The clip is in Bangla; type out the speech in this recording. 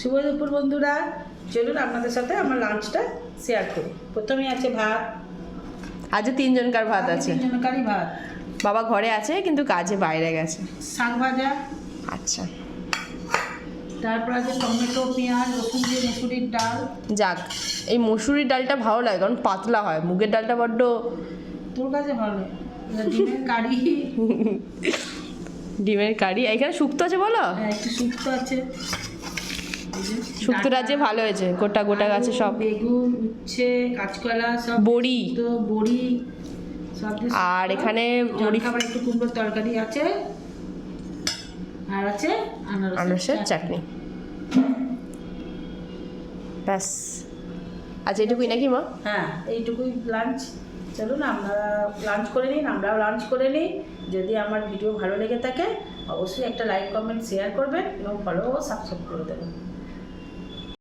শুভ দুপুর বন্ধুরা, চলুন আপনাদের সাথে আমার লাঞ্চটা শেয়ার করি। প্রথমেই আছে ভাত। আজ 3 জনকার ভাত আছে। 3 জনকারই ভাত। বাবা ঘরে আছে কিন্তু কাজে বাইরে গেছে। শাক ভাজা। আচ্ছা, তারপর আছে টমেটো, পেঁয়াজ, রসুন দিয়ে মুসুরির ডাল। যাক, এই মসুরির ডালটা ভালো লাগে কারণ পাতলা হয়, মুগের ডালটা বড্ড। তোর কাছে ভালো। ডিমের কারি। ডিমের কারি এখানে শুক্তো আছে বলো। হ্যাঁ, একটু শুক্তো আছে। শুক্তোটা যে ভালো হয়েছে, গোটা গোটা আছে সব। বেগুন, উচ্ছে, কাঁচকলা, সব বড়ি। তো বড়ি সব দিয়ে আর শুক্তো। এখানে মুড়ি, খাবার একটু কুমড়োর তরকারি আছে, আর আছে আনারসের চাটনি। ব্যাস, আচ্ছা এটুকুই নাকি মা? হ্যাঁ, এইটুকুই লাঞ্চ। চলুন আপনারা লাঞ্চ করে নিন, আমরাও লাঞ্চ করে নিই। যদি আমার ভিডিও ভালো লেগে থাকে অবশ্যই একটা লাইক, কমেন্ট, শেয়ার করবেন এবং ফলো ও সাবস্ক্রাইব করে দেবেন।